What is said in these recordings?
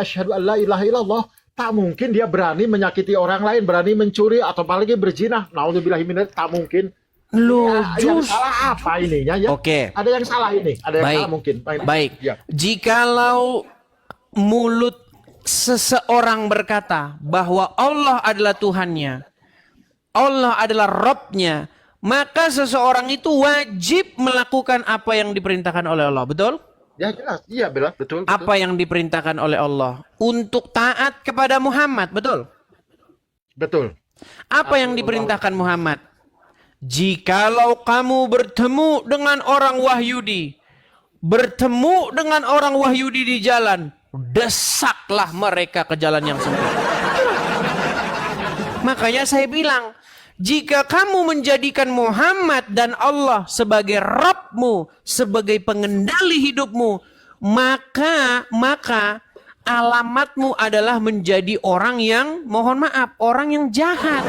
asyhadu an la ilaha illallah, tak mungkin dia berani menyakiti orang lain, berani mencuri atau apalagi berzina. Naudzubillahi min dzalik, tak mungkin. Loh, Yang salah apa ininya ya? Oke. Ada yang salah ini, ada yang Baik. salah mungkin. Baik. Ya. Jikalau mulut seseorang berkata bahwa Allah adalah Tuhannya, Allah adalah Rabb-nya, maka seseorang itu wajib melakukan apa yang diperintahkan oleh Allah. Betul? Ya jelas, iya betul. Apa yang diperintahkan oleh Allah? Untuk taat kepada Muhammad. Betul? Betul. Apa yang diperintahkan Muhammad? Jikalau kamu bertemu dengan orang Wahyudi, bertemu dengan orang Wahyudi di jalan, desaklah mereka ke jalan yang sempit. Makanya saya bilang, jika kamu menjadikan Muhammad dan Allah sebagai Rabbmu, sebagai pengendali hidupmu, maka alamatmu adalah menjadi orang yang, mohon maaf, orang yang jahat.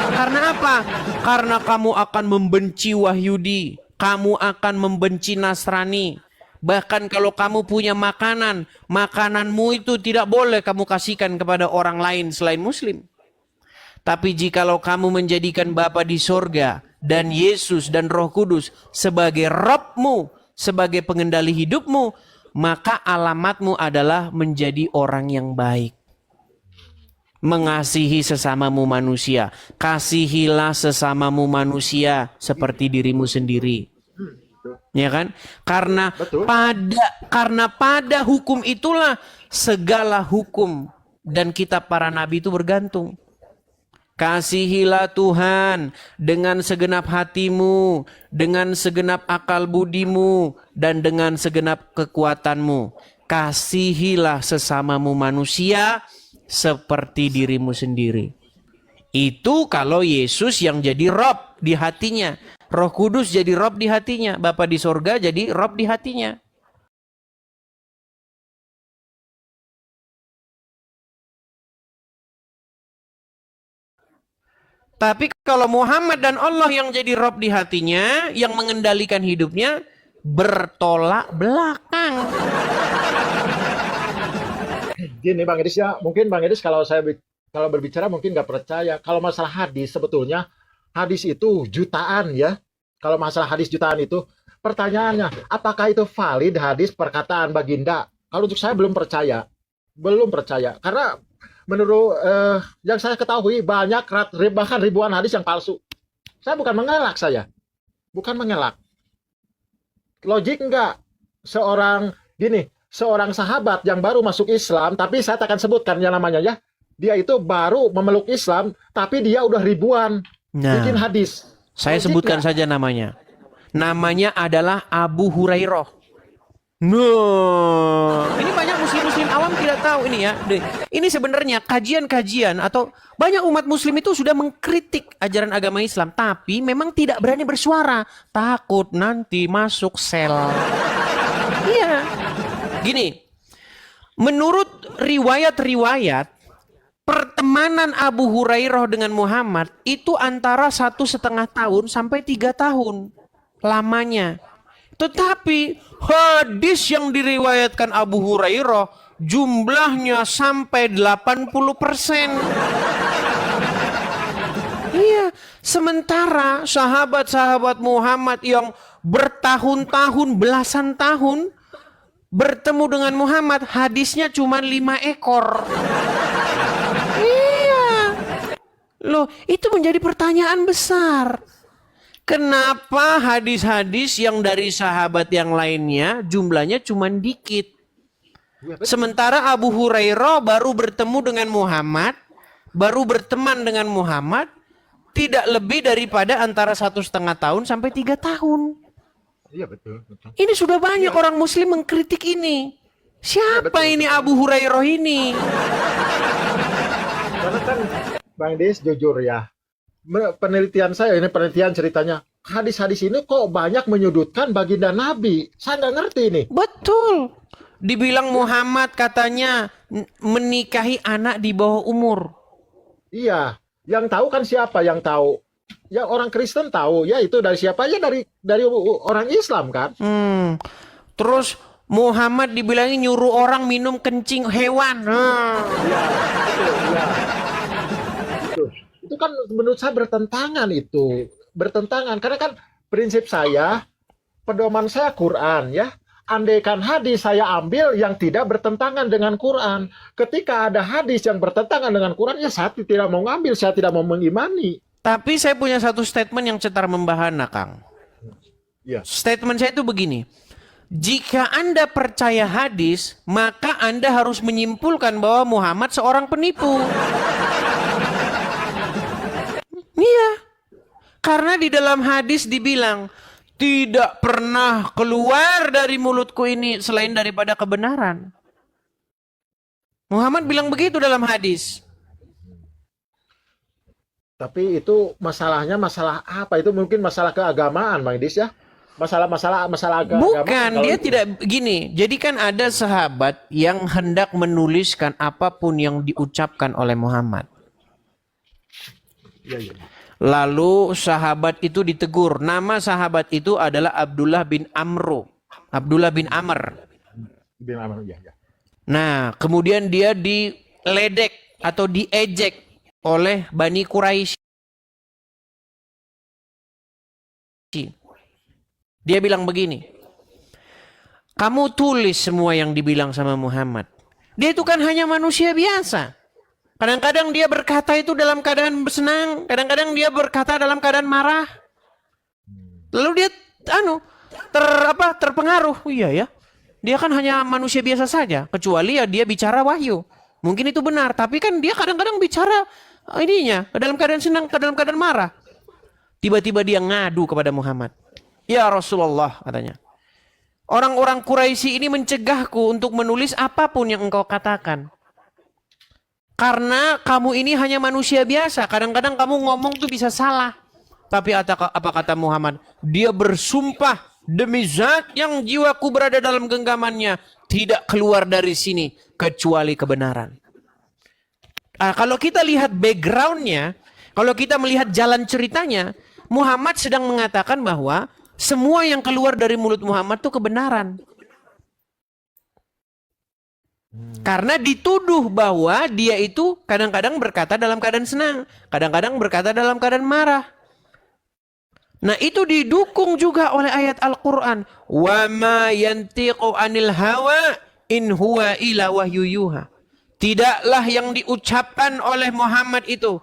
Karena apa? Karena kamu akan membenci Wahyudi, kamu akan membenci Nasrani. Bahkan kalau kamu punya makanan, makananmu itu tidak boleh kamu kasihkan kepada orang lain selain Muslim. Tapi jikalau kamu menjadikan Bapa di sorga dan Yesus dan Roh Kudus sebagai Rabbmu, sebagai pengendali hidupmu, maka alamatmu adalah menjadi orang yang baik. Mengasihi sesamamu manusia. Kasihilah sesamamu manusia seperti dirimu sendiri. Ya kan? Karena pada hukum itulah segala hukum dan kitab para nabi itu bergantung. Kasihilah Tuhan dengan segenap hatimu, dengan segenap akal budimu, dan dengan segenap kekuatanmu. Kasihilah sesamamu manusia seperti dirimu sendiri. Itu kalau Yesus yang jadi Rob di hatinya. Roh Kudus jadi Rob di hatinya. Bapa di sorga jadi Rob di hatinya. Tapi kalau Muhammad dan Allah yang jadi Rob di hatinya, yang mengendalikan hidupnya, bertolak belakang. Gini Bang Edis ya, mungkin Bang Edis kalau berbicara mungkin nggak percaya. Kalau masalah hadis, sebetulnya hadis itu jutaan ya. Kalau masalah hadis jutaan itu, pertanyaannya, apakah itu valid hadis perkataan baginda? Kalau untuk saya belum percaya. Karena menurut yang saya ketahui banyak bahkan ribuan hadis yang palsu. Saya bukan mengelak. Logik enggak? Seorang sahabat yang baru masuk Islam, tapi saya akan sebutkan yang namanya ya. Dia itu baru memeluk Islam, tapi dia udah ribuan bikin hadis. Saya sebutkan saja namanya. Namanya adalah Abu Hurairah. Ini banyak muslim awam tidak tahu ini ya. Ini sebenarnya kajian-kajian atau banyak umat muslim itu sudah mengkritik ajaran agama Islam, tapi memang tidak berani bersuara, takut nanti masuk sel. Iya. Gini, menurut riwayat-riwayat, pertemanan Abu Hurairah dengan Muhammad itu antara 1,5 tahun sampai 3 tahun lamanya. Tetapi hadis yang diriwayatkan Abu Hurairah jumlahnya sampai 80%. Iya, sementara sahabat-sahabat Muhammad yang bertahun-tahun, belasan tahun bertemu dengan Muhammad, hadisnya cuma 5 ekor. Iya. Loh, itu menjadi pertanyaan besar. Kenapa hadis-hadis yang dari sahabat yang lainnya jumlahnya cuma dikit? Sementara Abu Hurairah baru bertemu dengan Muhammad, baru berteman dengan Muhammad, tidak lebih daripada antara 1,5 tahun sampai 3 tahun. Iya betul. Ini sudah banyak orang muslim mengkritik ini. Siapa ini Abu Hurairah ini? Karena kan Bang Des jujur ya, penelitian ceritanya, hadis-hadis ini kok banyak menyudutkan baginda Nabi. Saya nggak ngerti ini. Betul. Dibilang Muhammad katanya menikahi anak di bawah umur. Iya, yang tahu kan siapa yang tahu? Ya orang Kristen tahu, ya itu dari siapa? Ya dari orang Islam kan. Terus Muhammad dibilangin nyuruh orang minum kencing hewan. Iya, betul, iya. Itu kan menurut saya bertentangan itu. Bertentangan. Karena kan prinsip saya, pedoman saya Quran ya. Andaikan hadis saya ambil yang tidak bertentangan dengan Quran. Ketika ada hadis yang bertentangan dengan Quran, ya saya tidak mau ngambil, saya tidak mau mengimani. Tapi saya punya satu statement yang cetar membahana, Kang. Ya. Statement saya itu begini. Jika Anda percaya hadis, maka Anda harus menyimpulkan bahwa Muhammad seorang penipu. Iya. Karena di dalam hadis dibilang, tidak pernah keluar dari mulutku ini selain daripada kebenaran. Muhammad bilang begitu dalam hadis. Tapi itu masalahnya masalah apa? Itu mungkin masalah keagamaan, Bang Idis ya. Masalah agama. Bukan, dia tidak gini. Jadi kan ada sahabat yang hendak menuliskan apapun yang diucapkan oleh Muhammad. Iya. Lalu sahabat itu ditegur. Nama sahabat itu adalah Abdullah bin Amr. Ya. Nah, kemudian dia diledek atau diejek oleh Bani Quraisy. Dia bilang begini, kamu tulis semua yang dibilang sama Muhammad. Dia itu kan hanya manusia biasa. Kadang-kadang dia berkata itu dalam keadaan senang, kadang-kadang dia berkata dalam keadaan marah. Lalu dia terpengaruh. Iya ya. Dia kan hanya manusia biasa saja, kecuali ya dia bicara wahyu. Mungkin itu benar, tapi kan dia kadang-kadang bicara dalam keadaan senang, dalam keadaan marah. Tiba-tiba dia ngadu kepada Muhammad. Ya Rasulullah, katanya. Orang-orang Quraisy ini mencegahku untuk menulis apapun yang engkau katakan. Karena kamu ini hanya manusia biasa. Kadang-kadang kamu ngomong tuh bisa salah. Tapi apa kata Muhammad? Dia bersumpah demi zat yang jiwaku berada dalam genggamannya. Tidak keluar dari sini kecuali kebenaran. Kalau kita lihat backgroundnya, kalau kita melihat jalan ceritanya, Muhammad sedang mengatakan bahwa semua yang keluar dari mulut Muhammad itu kebenaran. Karena dituduh bahwa dia itu kadang-kadang berkata dalam keadaan senang, kadang-kadang berkata dalam keadaan marah. Nah, itu didukung juga oleh ayat Al-Qur'an, "Wa ma yantiqu 'anil hawa in huwa illa wahyu yuha." Tidaklah yang diucapkan oleh Muhammad itu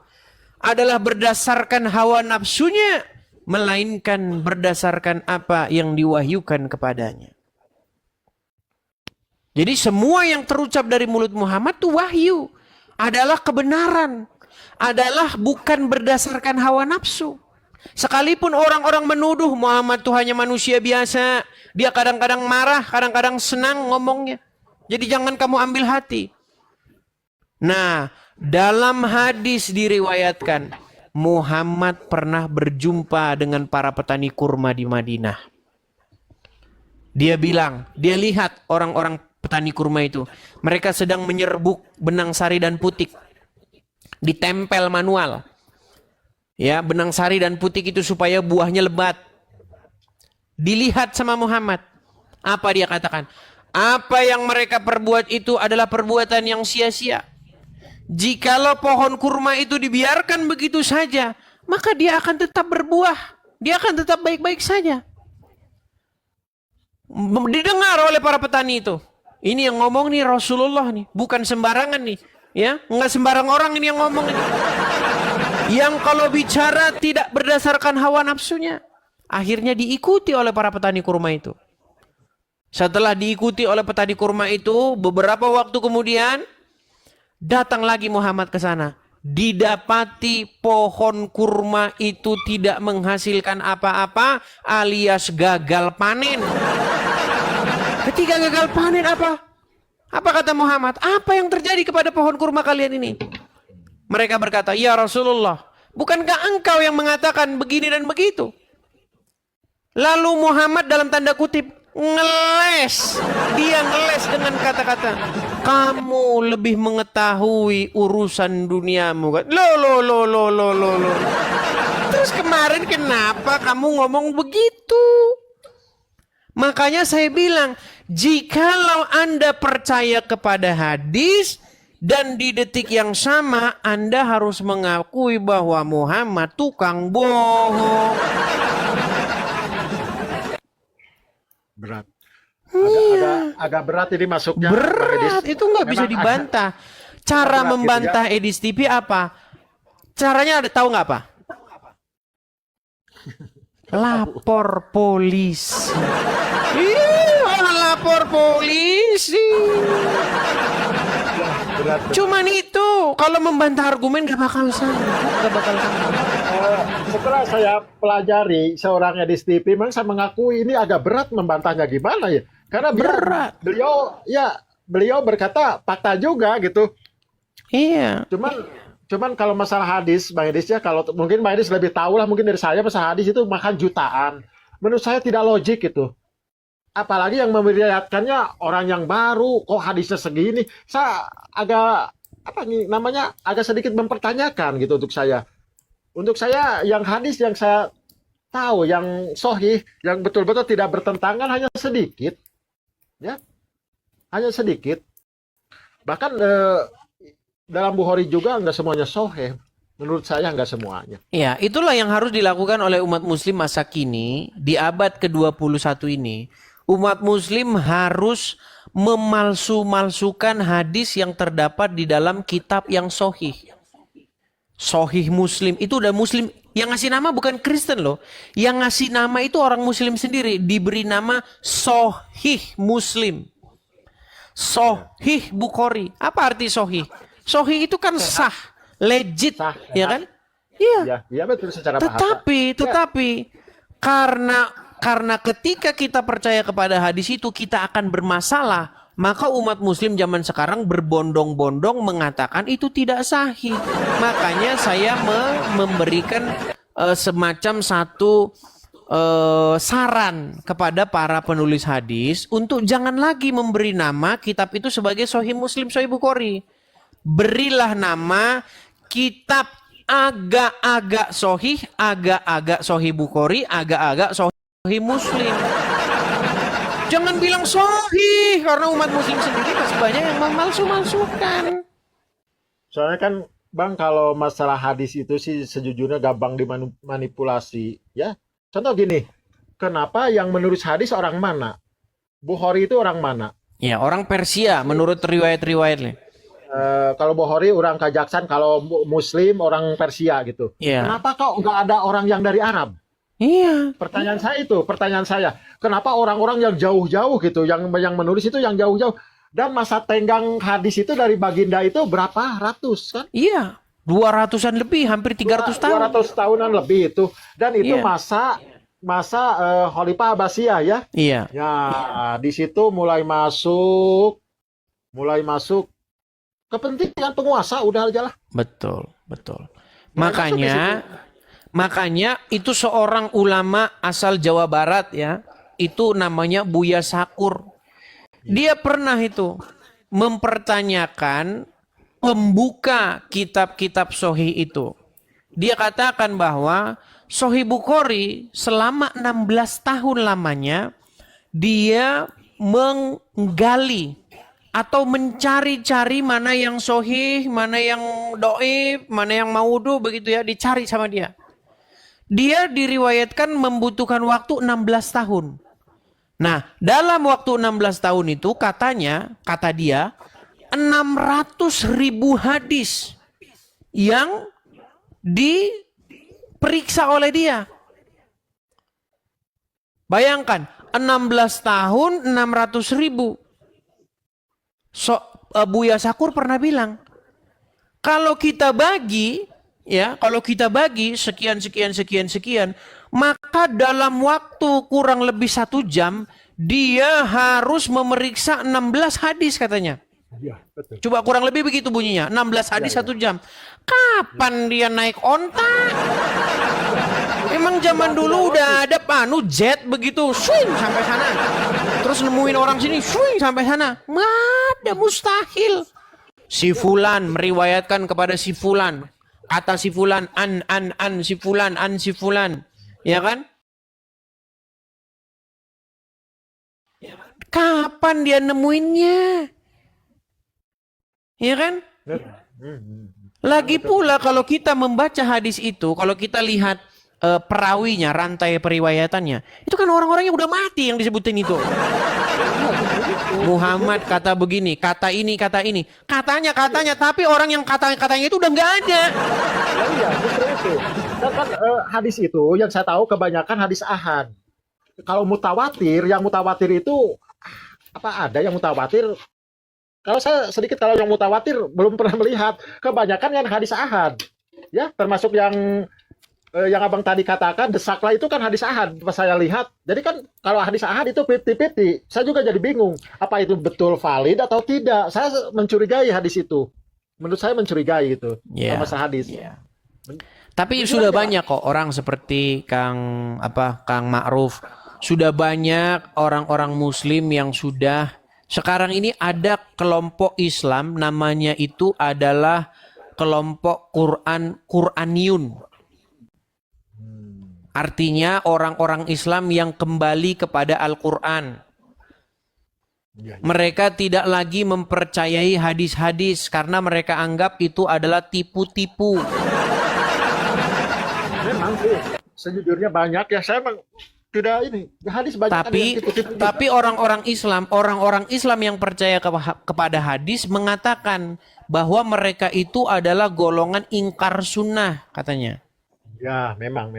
adalah berdasarkan hawa nafsunya, melainkan berdasarkan apa yang diwahyukan kepadanya. Jadi semua yang terucap dari mulut Muhammad itu wahyu, adalah kebenaran, adalah bukan berdasarkan hawa nafsu. Sekalipun orang-orang menuduh Muhammad itu hanya manusia biasa, dia kadang-kadang marah, kadang-kadang senang ngomongnya. Jadi jangan kamu ambil hati. Nah, dalam hadis diriwayatkan, Muhammad pernah berjumpa dengan para petani kurma di Madinah. Dia bilang, dia lihat orang-orang petani kurma itu. Mereka sedang menyerbuk benang sari dan putik. Ditempel manual. Ya, benang sari dan putik itu supaya buahnya lebat. Dilihat sama Muhammad. Apa dia katakan? Apa yang mereka perbuat itu adalah perbuatan yang sia-sia. Jikalau pohon kurma itu dibiarkan begitu saja, maka dia akan tetap berbuah. Dia akan tetap baik-baik saja. Didengar oleh para petani itu. Ini yang ngomong nih Rasulullah nih, bukan sembarangan nih, ya, nggak sembarang orang ini yang ngomong ini. Yang kalau bicara tidak berdasarkan hawa nafsunya, akhirnya diikuti oleh para petani kurma itu. Setelah diikuti oleh petani kurma itu, beberapa waktu kemudian datang lagi Muhammad ke sana. Didapati pohon kurma itu tidak menghasilkan apa-apa, alias gagal panen. Ketika gagal panen apa? Apa kata Muhammad? Apa yang terjadi kepada pohon kurma kalian ini? Mereka berkata, ya Rasulullah, bukankah engkau yang mengatakan begini dan begitu? Lalu Muhammad dalam tanda kutip ngeles. Dia ngeles dengan kata-kata, kamu lebih mengetahui urusan duniamu kan? Loh. Terus kemarin kenapa kamu ngomong begitu? Makanya saya bilang, jikalau Anda percaya kepada hadis dan di detik yang sama Anda harus mengakui bahwa Muhammad tukang bohong. Berat. Agak berat ini masuknya, Bang Edis. Berat, itu nggak bisa Memang dibantah. Cara berat gitu membantah ya. Edis TV apa? Caranya ada, tahu nggak apa? Lapor polisi. Iya, lapor polisi. Berat. Cuman itu, kalau membantah argumen gak bakal sama. Gak bakal sama. Setelah saya pelajari seorang Edis TV, memang saya mengakui ini agak berat membantahnya gimana ya? Karena Berat. beliau berkata fakta juga gitu. Iya. Cuman kalau masalah hadis, Bang Edis ya, kalau mungkin Bang Edis lebih tahu lah mungkin dari saya masalah hadis itu makan jutaan. Menurut saya tidak logik itu. Apalagi yang meriwayatkannya orang yang baru, kok hadisnya segini. Saya agak apa nih namanya agak sedikit mempertanyakan gitu untuk saya. Untuk saya yang hadis yang saya tahu yang sahih, yang betul-betul tidak bertentangan hanya sedikit, ya, hanya sedikit. Bahkan dalam Bukhari juga nggak semuanya sahih. Menurut saya nggak semuanya. Ya, itulah yang harus dilakukan oleh umat muslim masa kini di abad ke-21 ini. Umat muslim harus memalsu-malsukan hadis yang terdapat di dalam kitab yang sahih. Sahih Muslim itu udah muslim. Yang ngasih nama bukan Kristen loh. Yang ngasih nama itu orang muslim sendiri. Diberi nama Sahih Muslim. Sahih Bukhari. Apa arti sahih? Sahih itu kan sah, legit, Sah, ya kan? Iya. Ya, iya betul secara bahasa. Tetapi karena ketika kita percaya kepada hadis itu kita akan bermasalah, maka umat muslim zaman sekarang berbondong-bondong mengatakan itu tidak sahih. Makanya saya memberikan semacam satu saran kepada para penulis hadis untuk jangan lagi memberi nama kitab itu sebagai Sahih Muslim, Sahih Bukhari. Berilah nama kitab agak-agak sahih, agak-agak Sahih Bukhari, agak-agak Sahih Muslim. Jangan bilang sahih karena umat muslim sendiri masih banyak yang memalsu-malsukan. Soalnya kan Bang kalau masalah hadis itu sih sejujurnya gampang dimanipulasi ya. Contoh gini, kenapa yang menulis hadis orang mana? Bukhari itu orang mana? Ya, orang Persia menurut riwayat-riwayatnya. Kalau Bukhari orang Kazakhstan, kalau Muslim orang Persia gitu. Iya. Kenapa kok nggak ada orang yang dari Arab? Iya. Pertanyaan saya, kenapa orang-orang yang jauh-jauh gitu, yang menulis itu yang jauh-jauh, dan masa tenggang hadis itu dari baginda itu berapa ratus kan? Iya. 200-an lebih, hampir 300 tahun. 200 tahunan lebih itu, dan itu Iya. masa Khalifah Abbasiyah ya. Iya. Ya, di situ mulai masuk kepentingan penguasa udah aja lah. Betul. Mulai masuk ke situ. Makanya itu seorang ulama asal Jawa Barat ya, itu namanya Buya Sakur. Dia pernah itu mempertanyakan pembuka kitab-kitab Sahih itu. Dia katakan bahwa Sahih Bukhari selama 16 tahun lamanya dia menggali atau mencari-cari mana yang sahih, mana yang dhaif, mana yang maudhu begitu ya, dicari sama dia. Dia diriwayatkan membutuhkan waktu 16 tahun. Nah, dalam waktu 16 tahun itu kata dia 600.000 hadis yang diperiksa oleh dia. Bayangkan, 16 tahun 600.000. Buya Sakur pernah bilang, kalau kita bagi sekian, maka dalam waktu kurang lebih 1 jam dia harus memeriksa 16 hadis katanya. Iya, betul. Coba kurang lebih begitu bunyinya, 16 hadis 1 jam. Kapan dia naik onta? Emang zaman dulu udah ada jet begitu, swing sampai sana. Terus nemuin orang sini, swing sampai sana. Nggak ada, mustahil. Si Fulan meriwayatkan kepada si Fulan. Kata si Fulan, si Fulan, si Fulan. Ya kan? Kapan dia nemuinnya? Ya kan? Lagi pula kalau kita membaca hadis itu, kalau kita lihat perawinya, rantai periwayatannya, itu kan orang-orang yang udah mati yang disebutin itu. Muhammad kata begini, kata ini, katanya, tapi orang yang katanya itu udah nggak ada. Iya, justru itu. Dan kan hadis itu yang saya tahu kebanyakan hadis ahad. Kalau mutawatir, yang mutawatir itu apa ada yang mutawatir? Kalau saya sedikit kalau yang mutawatir belum pernah melihat. Kebanyakan yang hadis ahad. Ya, termasuk yang abang tadi katakan desaklah itu kan hadis ahad pas saya lihat. Jadi kan kalau hadis ahad itu 50-50. Saya juga jadi bingung apa itu betul valid atau tidak. Saya mencurigai hadis itu. Menurut saya mencurigai gitu. Yeah. Masalah hadis. Yeah. Tapi sudah banyak kok orang seperti Kang Ma'ruf. Sudah banyak orang-orang muslim yang sudah sekarang ini ada kelompok Islam namanya itu adalah kelompok Qur'aniyun. Artinya orang-orang Islam yang kembali kepada Al-Quran. Mereka tidak lagi mempercayai hadis-hadis karena mereka anggap itu adalah tipu-tipu. Memang sih, sejujurnya banyak ya. Saya memang tidak ini hadis banyak. Tapi orang-orang Islam yang percaya kepada hadis mengatakan bahwa mereka itu adalah golongan ingkar sunnah katanya. Ya, memang.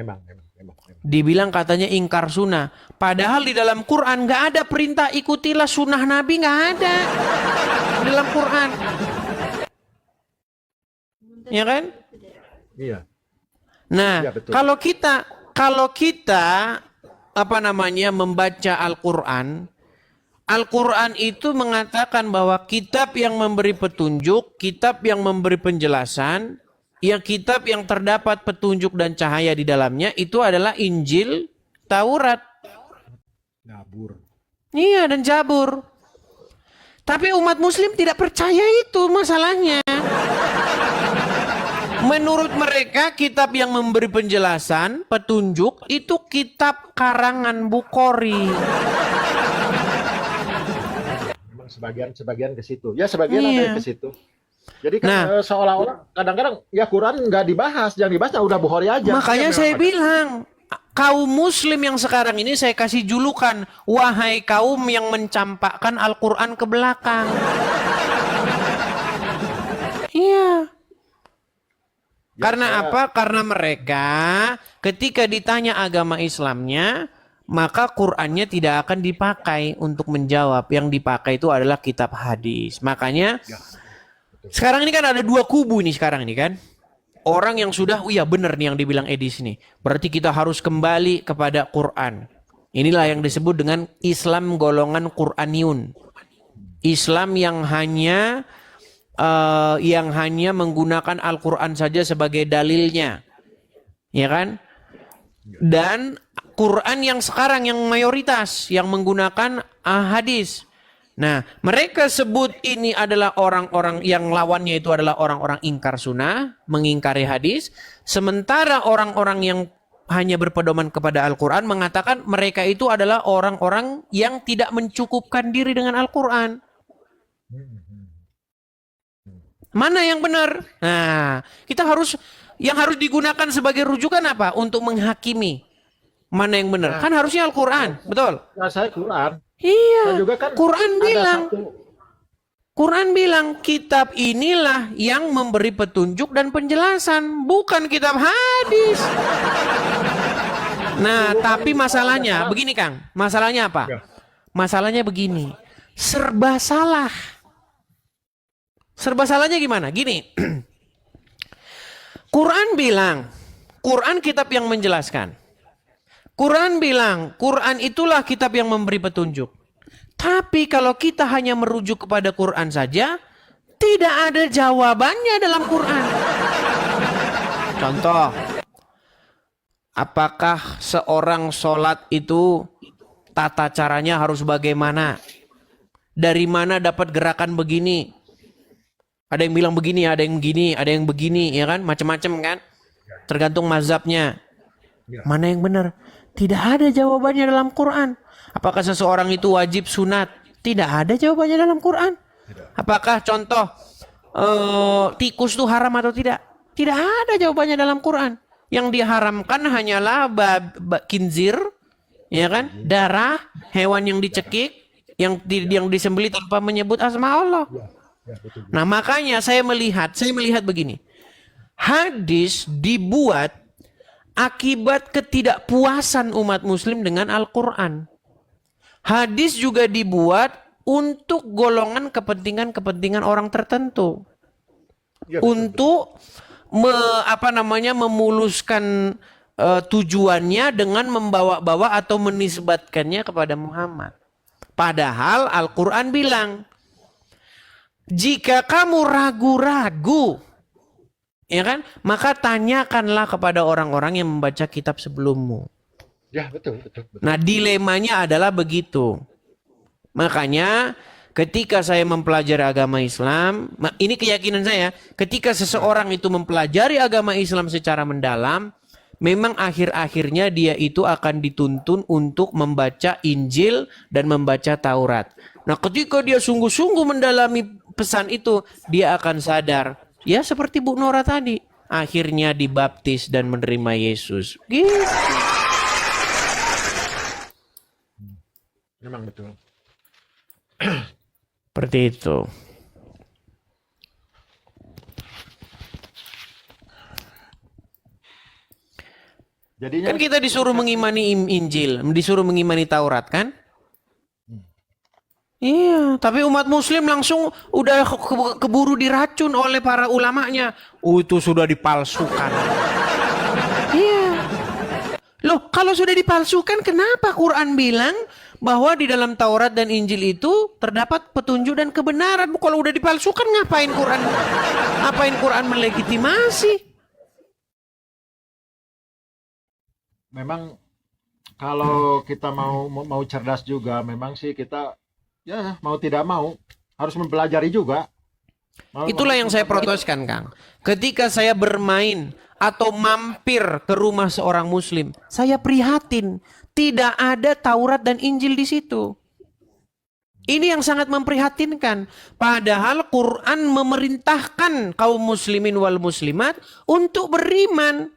Dibilang katanya ingkar sunnah. Padahal di dalam Quran nggak ada perintah ikutilah sunnah Nabi, nggak ada di dalam Quran. Ya kan? Iya. Nah, ya, betul. kalau kita membaca Al-Quran, Al-Quran itu mengatakan bahwa kitab yang memberi petunjuk, kitab yang memberi penjelasan, yang kitab yang terdapat petunjuk dan cahaya di dalamnya itu adalah Injil, Taurat. Zabur. Iya, dan Zabur. Tapi umat muslim tidak percaya itu masalahnya. Menurut mereka kitab yang memberi penjelasan, petunjuk itu kitab karangan Bukhari. Memang sebagian ke situ. Ya sebagian ada yang ke situ. Jadi kan seolah-olah kadang-kadang ya Quran nggak dibahas, yang dibahas udah Bukhari aja. Makanya saya bilang kaum muslim yang sekarang ini saya kasih julukan, wahai kaum yang mencampakkan Al-Quran ke belakang. Iya. Karena apa? Karena mereka ketika ditanya agama Islamnya, maka Qur'annya tidak akan dipakai untuk menjawab. Yang dipakai itu adalah kitab hadis. Makanya sekarang ini kan ada dua kubu nih sekarang ini kan. Orang yang sudah, iya benar nih yang dibilang Edis nih. Berarti kita harus kembali kepada Qur'an. Inilah yang disebut dengan Islam golongan Qur'aniyun. Islam yang hanya menggunakan Al-Quran saja sebagai dalilnya, ya kan? Dan Quran yang sekarang yang mayoritas yang menggunakan hadis. Nah, mereka sebut ini adalah orang-orang yang lawannya itu adalah orang-orang ingkar sunnah, mengingkari hadis. Sementara orang-orang yang hanya berpedoman kepada Al-Quran mengatakan mereka itu adalah orang-orang yang tidak mencukupkan diri dengan Al-Quran. Mana yang benar? Nah, yang harus digunakan sebagai rujukan apa? Untuk menghakimi mana yang benar. Kan harusnya Al-Quran, betul? Nah, saya Quran. Iya. Saya juga kan Quran bilang kitab inilah yang memberi petunjuk dan penjelasan, bukan kitab hadis. Nah, tapi masalahnya begini, Kang. Masalahnya apa? Masalahnya begini. Serba salah. Serba salahnya gimana? Gini. Quran bilang, Quran kitab yang menjelaskan. Quran bilang, Quran itulah kitab yang memberi petunjuk. Tapi kalau kita hanya merujuk kepada Quran saja, tidak ada jawabannya dalam Quran. Contoh, apakah seorang sholat itu tata caranya harus bagaimana? Dari mana dapat gerakan begini? Ada yang bilang begini, ada yang begini, ada yang begini, ya kan? Macam-macam kan? Tergantung mazhabnya. Mana yang benar? Tidak ada jawabannya dalam Quran. Apakah seseorang itu wajib sunat? Tidak ada jawabannya dalam Quran. Apakah contoh tikus itu haram atau tidak? Tidak ada jawabannya dalam Quran. Yang diharamkan hanyalah khinzir, ya kan? Darah hewan yang dicekik, yang disembelih tanpa menyebut asma Allah. Nah, makanya saya melihat begini. Hadis dibuat akibat ketidakpuasan umat muslim dengan Al-Quran. Hadis juga dibuat untuk golongan kepentingan orang tertentu. Ya, Untuk memuluskan tujuannya dengan membawa-bawa atau menisbatkannya kepada Muhammad. Padahal Al-Quran bilang, jika kamu ragu-ragu, ya kan, maka tanyakanlah kepada orang-orang yang membaca kitab sebelummu. Ya, betul. Nah, dilemanya adalah begitu. Makanya ketika saya mempelajari agama Islam, ini keyakinan saya, ketika seseorang itu mempelajari agama Islam secara mendalam, memang akhir-akhirnya dia itu akan dituntun untuk membaca Injil dan membaca Taurat. Nah, ketika dia sungguh-sungguh mendalami pesan itu, dia akan sadar, ya seperti Bu Nora tadi, akhirnya dibaptis dan menerima Yesus. Gitu. Memang betul. Seperti itu. Jadinya Kan kita disuruh mengimani Injil, disuruh mengimani Taurat kan? Iya, tapi umat muslim langsung udah keburu diracun oleh para ulamanya. Itu sudah dipalsukan. Iya. Loh, kalau sudah dipalsukan, kenapa Quran bilang bahwa di dalam Taurat dan Injil itu terdapat petunjuk dan kebenaran? Kalau udah dipalsukan, ngapain Quran melegitimasi? memang kalau kita mau cerdas juga, memang sih kita ya mau tidak mau harus mempelajari juga. Itulah yang saya proteskan, Kang. Ketika saya bermain atau mampir ke rumah seorang muslim, saya prihatin. Tidak ada Taurat dan Injil di situ. Ini yang sangat memprihatinkan. Padahal Quran memerintahkan kaum muslimin wal muslimat untuk beriman